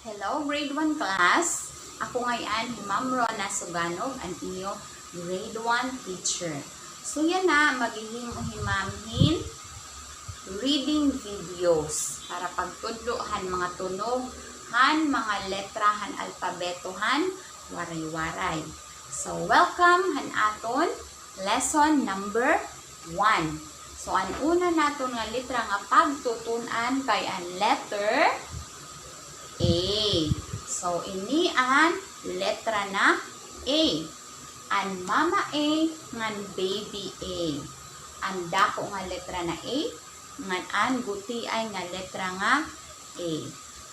Hello, grade 1 class. Ako ngayon, Ma'am Rona Suganog, ang inyo grade 1 teacher. So yan na, maghihim-himamhin reading videos para pagtudlohan mga tunog,han mga letrahan, alpabetohan, waray-waray. So welcome han aton lesson number 1. So ang una naton nga letra nga pagtutunan kay ang letter A. So, ini ang letra na A. Ang mama A, ngan baby A. Ang dako nga letra na A, ngan ang guti ay nga letra nga A.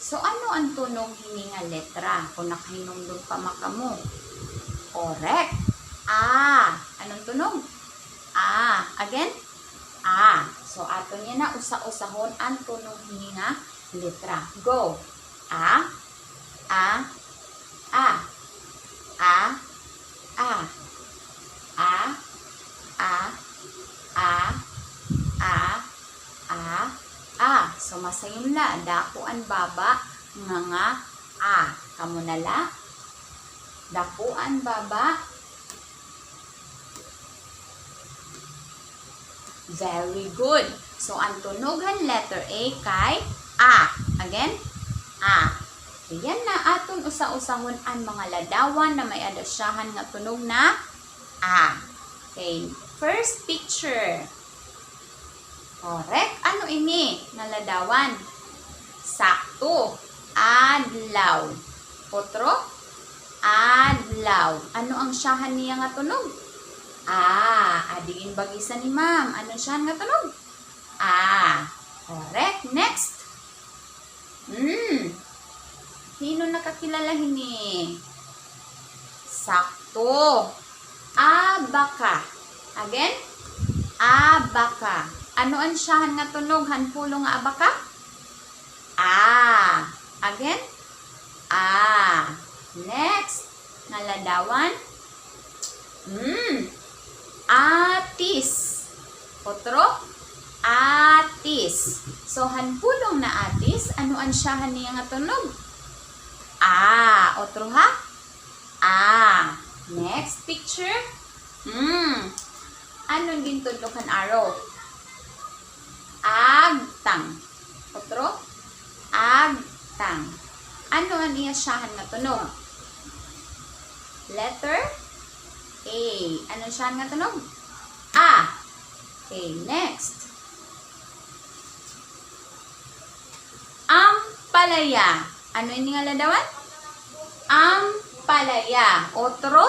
So, ano ang tunog hini nga letra? Kung nakahinungdong pa makamo. Correct. A. Anong tunog? A. Again? A. So, ato niya na usa-usahon ang tunog hini nga letra. Go. A, A, A, A, A, A, A, A, A, A, A. So, masayon la. Dakuan baba nga A. Kamu nala. Dakuan baba. Very good. So, ang tunogan letter A kay A. Again? A. Yan na aton usa-usahon ang mga ladawan na may adasyahan nga tunog na A. Okay. First picture. Correct. Ano ini nga ladawan? Sakto. Adlaw. Otro? Adlaw. Ano ang syahan niya nga tunog? A. Adiin bagisa ni ma'am. Ano syahan nga tunog? A. Correct. Next. Sino nakakilala hini? Sakto. Abaka. Again? Abaka. Ano ang syahan nga tunog? Hanpulo nga abaka? A. Again? A. Next. Naladawan? Atis. Otro? Atis. So, hanpulong na atis, ano ang syahan niya nga tunog? A. Otro ha? A. Next picture. Anong gintudlokan araw? Agtang. Otro? Agtang. Ano ang iya syahan nga tunog? Letter A. Ano syahan nga tunog? A. Okay, next. Ampalaya. Ano ini nga ladawan? Ampalaya. Otro?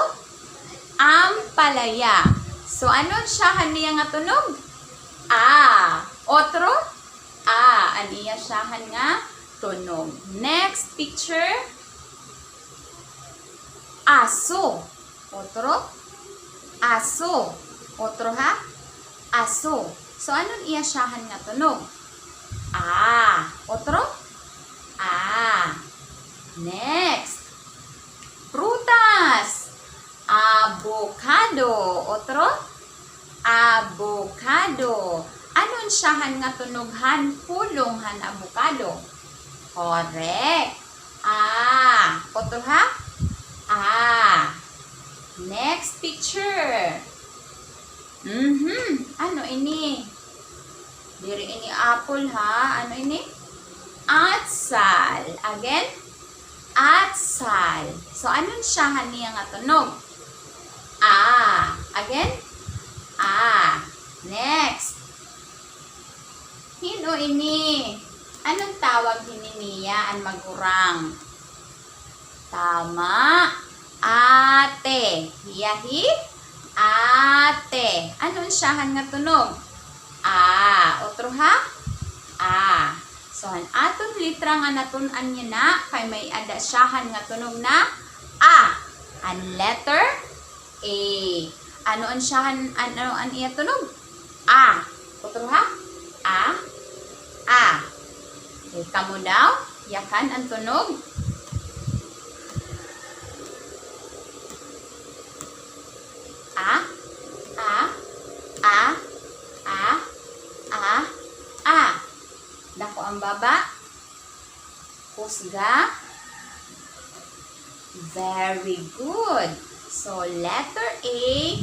Ampalaya. So, ano syahan niya nga tunog? A. Otro? A. Ano iya syahan nga tunog? Next picture. Aso. Otro? Aso. Otro ha? Aso. So, anong iya syahan nga tunog? A. Otro? A. Next. Prutas. Avocado. Otro? Avocado. Anon syahan nga tunughan pulong han avocado? Correct. A. Otro ha? A. Next picture. Ano ini? Diri ini apple ha? Ano ini? Atsal. Again? Atsal. So, anong syahan niya nga tunog? A. Again? A. Next. Hino ini? Anong tawag hini niya ang magurang? Tama. Ate. Hiyahi? Ate. Anong syahan nga tunog? A. Otro ha? A. So, ang atong litra nga natun-an niya na, kay may adasyahan nga tunog na A. Ang letter A. Ano ang syahan, ano ang iya tunog? A. Otro ha? A. A. Okay, kamo daw, yakan ang tunog. A. A. A. A. A. A. Dako ang baba. Husga. Very good. So, letter A,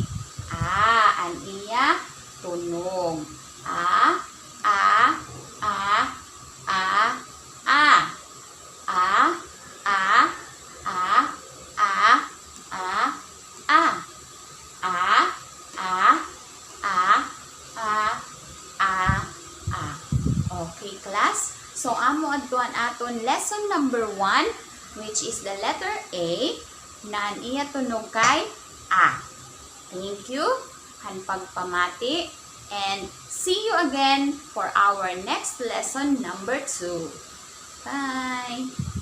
an iya tunog. A, a, a, a, a. A, a, a, a, a, a. A, a, a, a, a. Okay, class? So, amo adtuan aton lesson number 1, which is the letter A, na ang iya tunog kay A. Thank you, han pagpamati, and see you again for our next lesson number 2. Bye!